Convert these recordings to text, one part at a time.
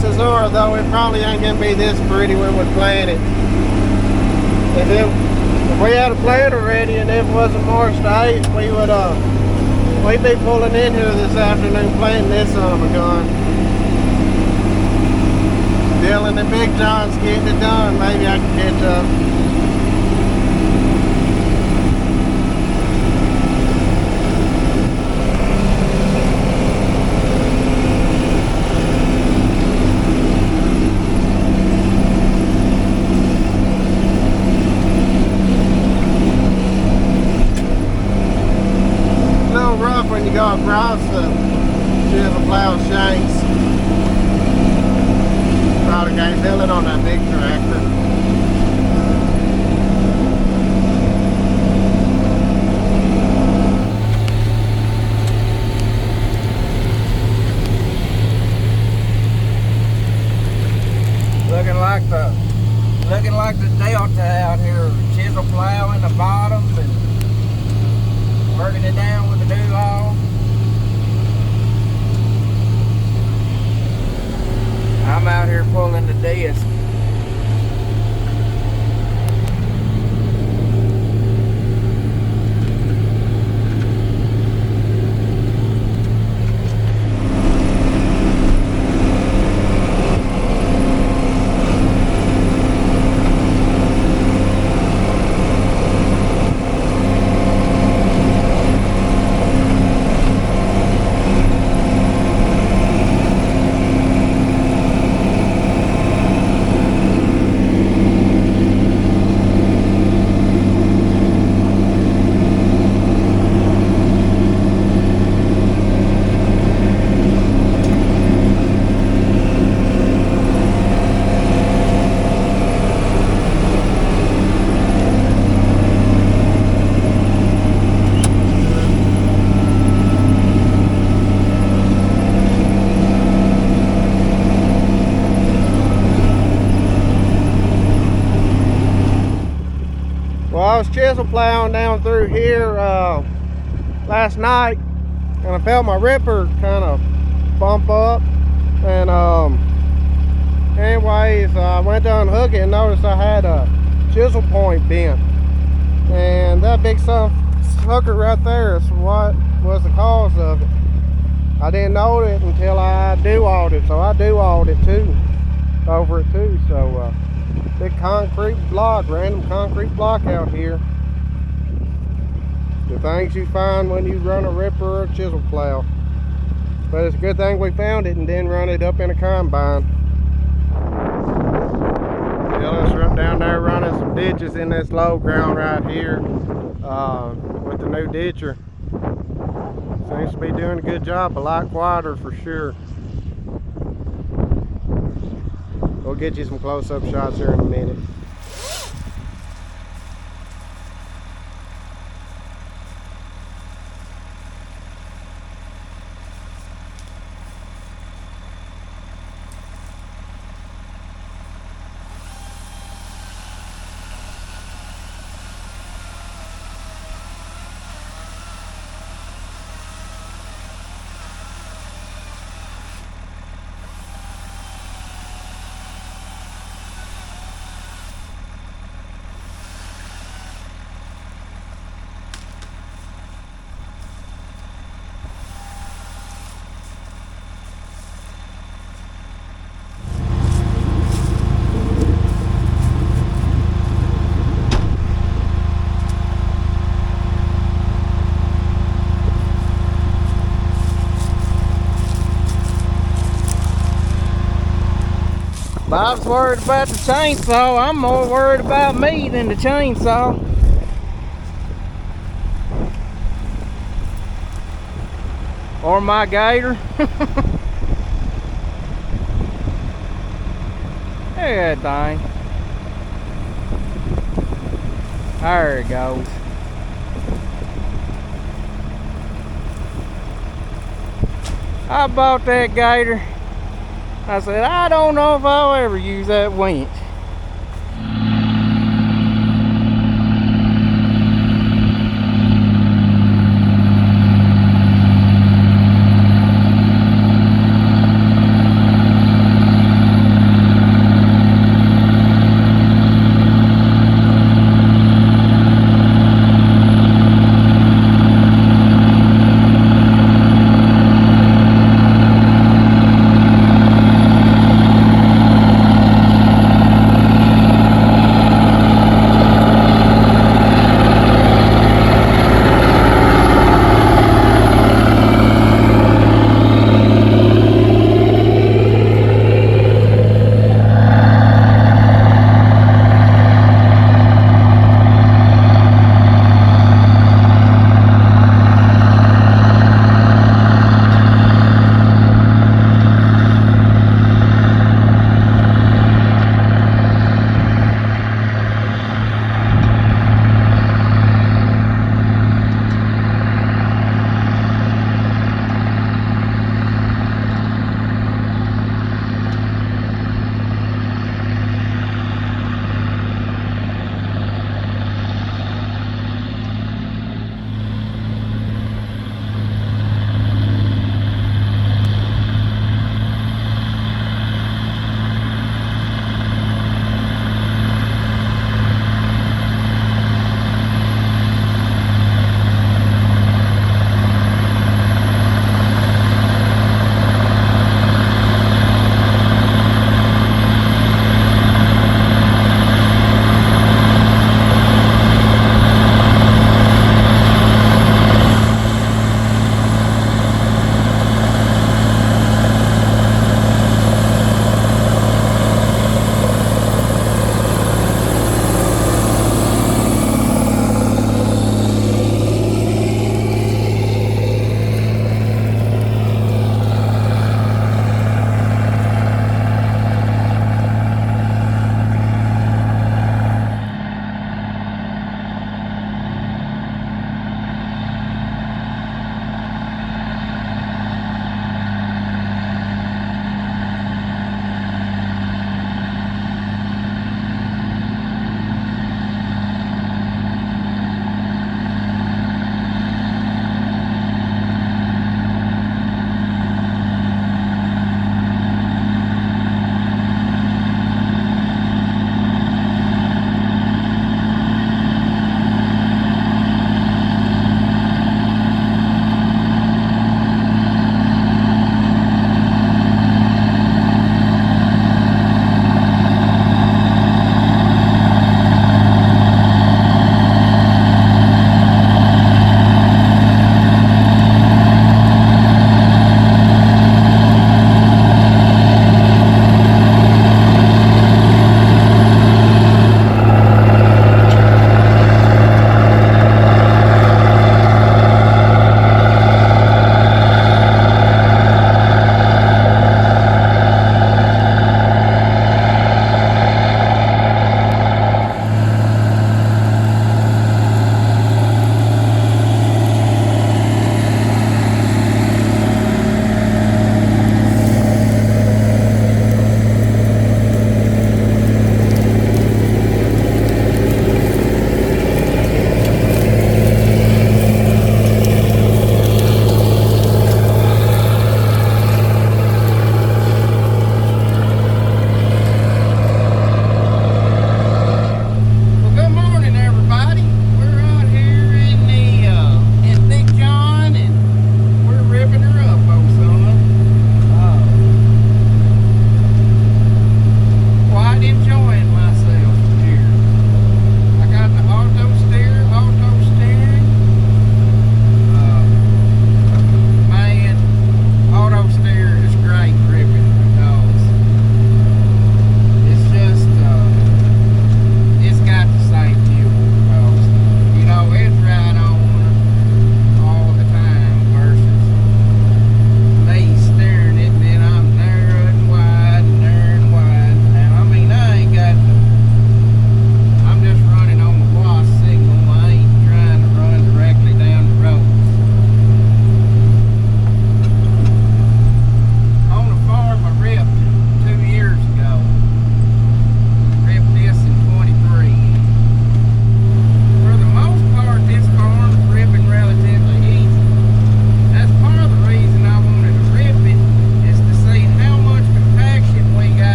chances are, though, it probably ain't gonna be this pretty when we plant it. If we had a planter ready and it wasn't March the 8th, we'd be pulling in here this afternoon planting this son of a gun. Dylan and Big John's getting it done. Maybe I can catch up. When you go across the chisel plow shanks, probably can't feel it on that big tractor. Looking like the delta out here, chisel plow in the bottom and working it down with the do-all. I'm out here pulling the disc. I was chisel plowing down through here last night, and I felt my ripper kind of bump up, and anyways, I went to unhook it and noticed I had a chisel point bent, and that big sucker right there is what was the cause of it. I didn't know it until I do-alled it, so I do-alled it too, over it too. So big concrete block, random concrete block out here. The things you find when you run a ripper or a chisel plow. But it's a good thing we found it and then run it up in a combine. Yeah, let's run down there running some ditches in this low ground right here with the new ditcher. Seems to be doing a good job, a lot quieter for sure. We'll get you some close-up shots here in a minute. Bob's worried about the chainsaw. I'm more worried about me than the chainsaw. Or my gator. There that thing. There it goes. I bought that gator. I said, I don't know if I'll ever use that winch.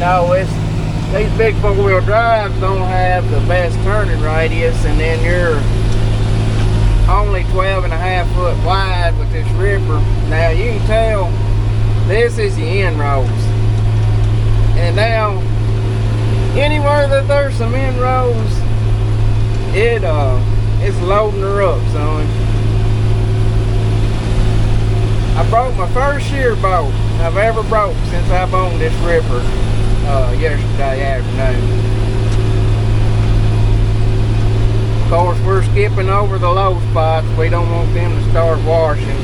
know, these big 4-wheel drives don't have the best turning radius, and then you're only 12.5 foot wide with this ripper. Now you can tell this is the end rolls, and now anywhere that there's some end rolls, it's loading her up, son. I broke my first shear bolt I've ever broke since I've owned this ripper yesterday afternoon. Of course, we're skipping over the low spots. We don't want them to start washing.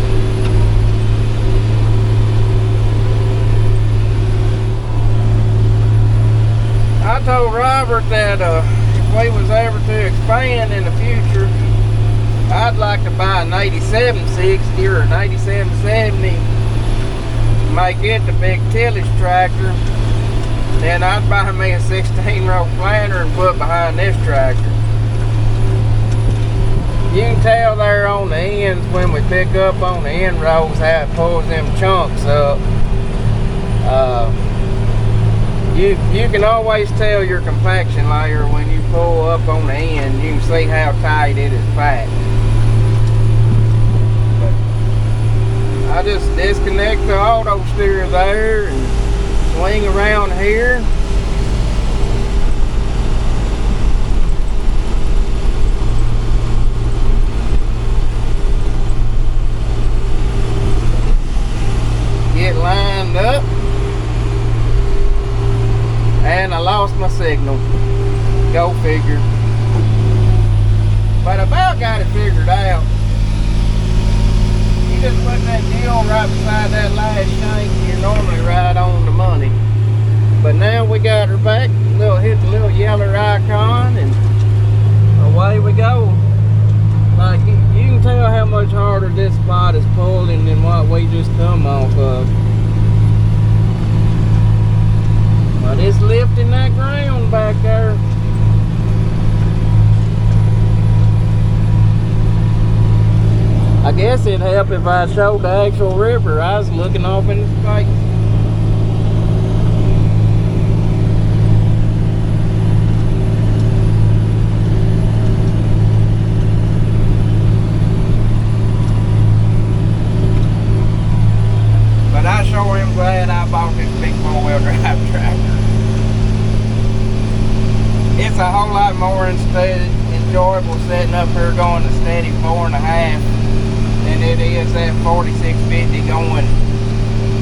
I told Robert that if we was ever to expand in the future, I'd like to buy an 8760 or an 8770, make it the big tillage tractor. Then I'd buy me a 16-row planter and put behind this tractor. You can tell there on the ends when we pick up on the end rows how it pulls them chunks up. You can always tell your compaction layer when you pull up on the end. You can see how tight it is packed. But I just disconnect the auto steer there and swing around here. Get lined up. And I lost my signal. Go figure. But I about got it figured out. You just put that deal right beside that last shank, you're normally right on the money. But now we got her back. Hit the little yellow icon and away we go. Like you can tell how much harder this spot is pulling than what we just come off of. But it's lifting that ground back there. I guess it'd help if I showed the actual ripper. I was looking off in the face. But I sure am glad I bought this big 4-wheel drive tractor. It's a whole lot more enjoyable sitting up here going a steady 4.5 than it is that 4650 going.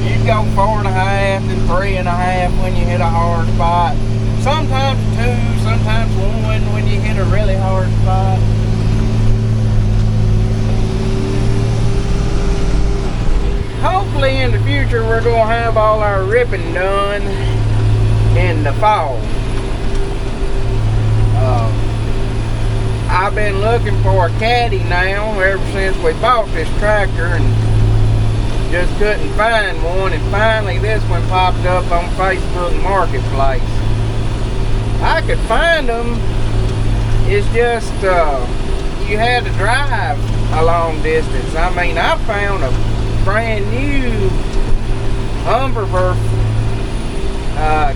You'd go 4.5 and 3.5 when you hit a hard spot. Sometimes 2, sometimes 1 when you hit a really hard spot. Hopefully in the future we're going to have all our ripping done in the fall. I've been looking for a caddy now ever since we bought this tractor and just couldn't find one, and finally this one popped up on Facebook Marketplace. I could find them, it's just you had to drive a long distance. I mean, I found a brand new Humber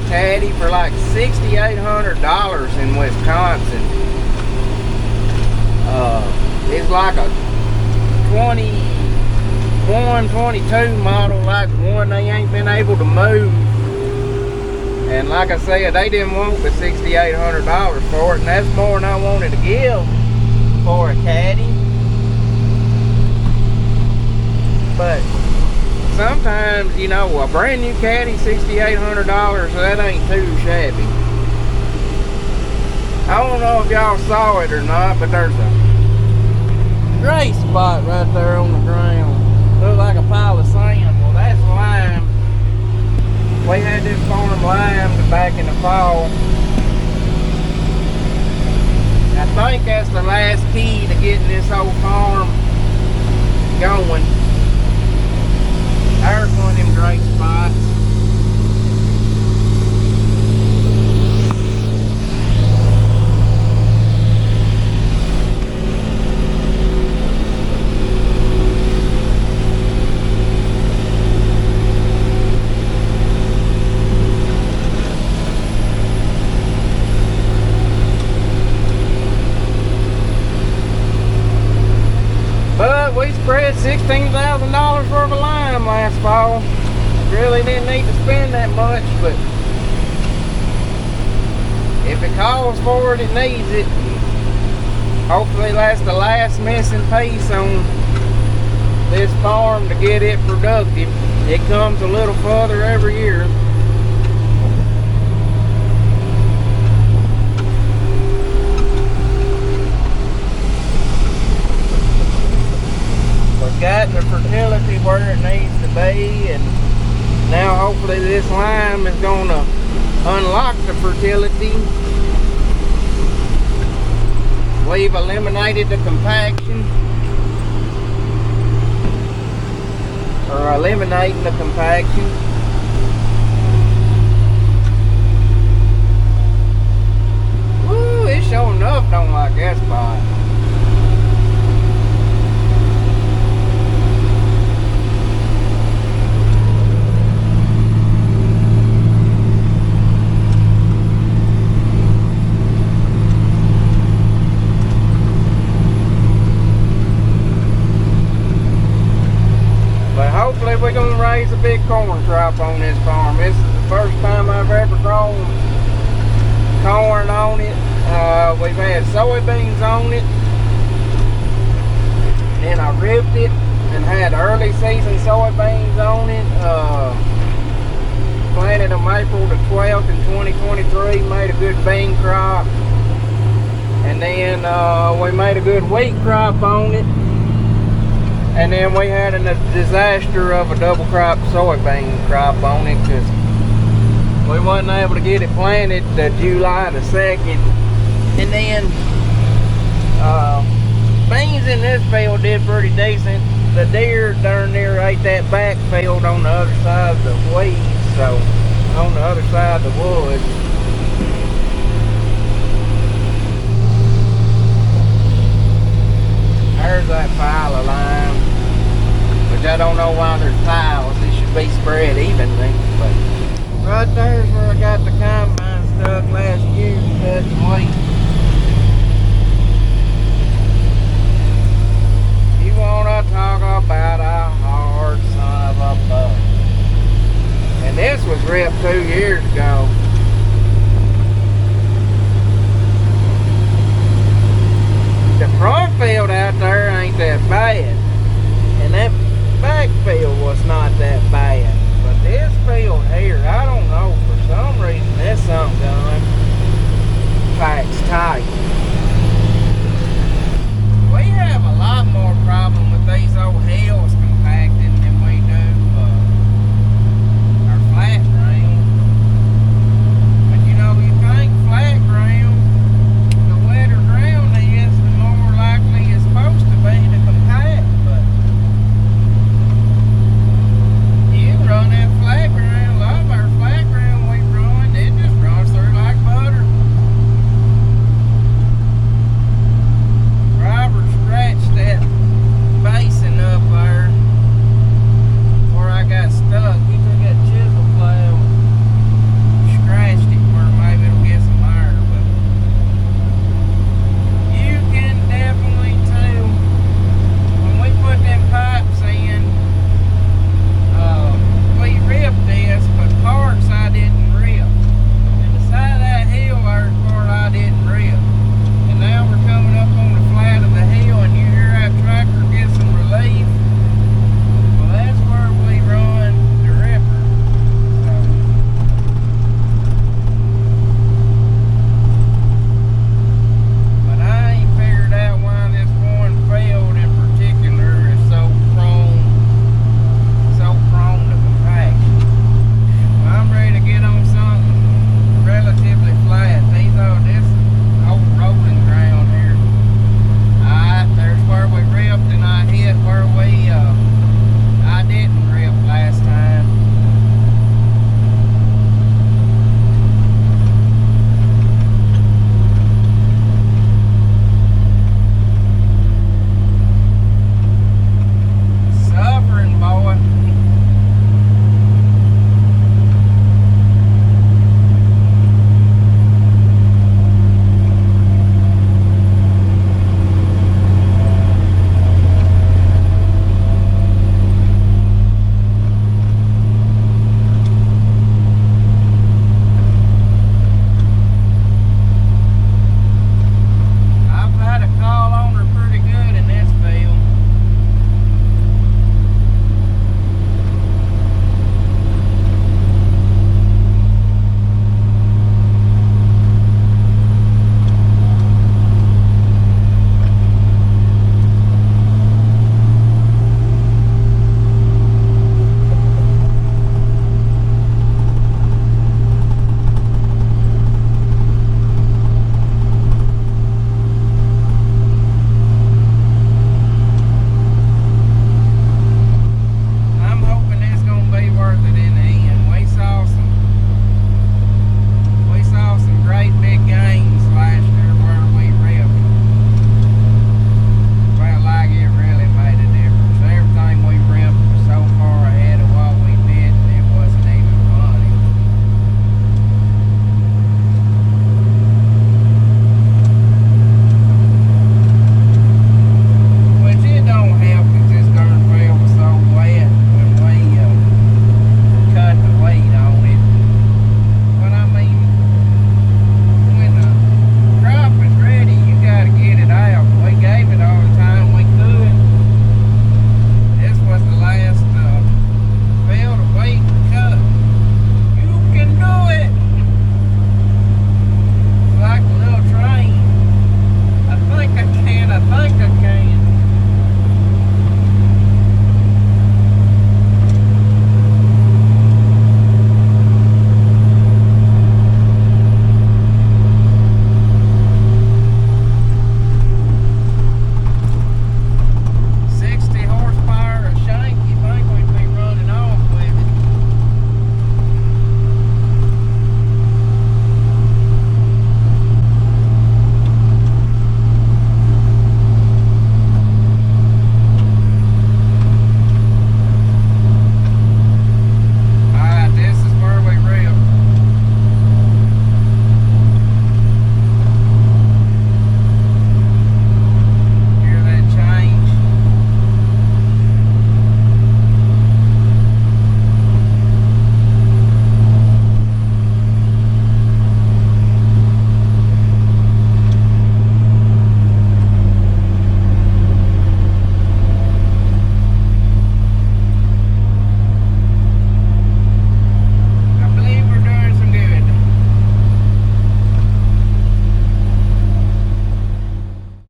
caddy for like $6,800 in Wisconsin. It's like a 21, 22 model, like one they ain't been able to move. And like I said, they didn't want the $6,800 for it, and that's more than I wanted to give for a caddy. But sometimes, you know, a brand new caddy, $6,800, that ain't too shabby. I don't know if y'all saw it or not, but there's a gray spot right there on the ground. Looks like a pile of sand. Well, that's lime. We had this farm limed back in the fall. I think that's the last key to getting this whole farm going. There's one of them great spots. fall. Really didn't need to spend that much, but if it calls for it, it needs it. Hopefully that's the last missing piece on this farm to get it productive. It comes a little further every year. We've gotten the fertility where it needs to be, and now hopefully this lime is going to unlock the fertility. We've eliminated the compaction, or eliminating the compaction. Woo, it sure enough don't like that spot. Hopefully we're going to raise a big corn crop on this farm. This is the first time I've ever grown corn on it. We've had soybeans on it. Then I ripped it and had early season soybeans on it. Planted them April the 12th in 2023. Made a good bean crop. And then we made a good wheat crop on it. And then we had a disaster of a double crop soybean crop on it because we wasn't able to get it planted July the 2nd. And then beans in this field did pretty decent. The deer darn near ate that back field on the other side of the weeds, so on the other side of the woods. There's that pile of lime, which I don't know why there's piles. It should be spread evenly, but right there's where I got the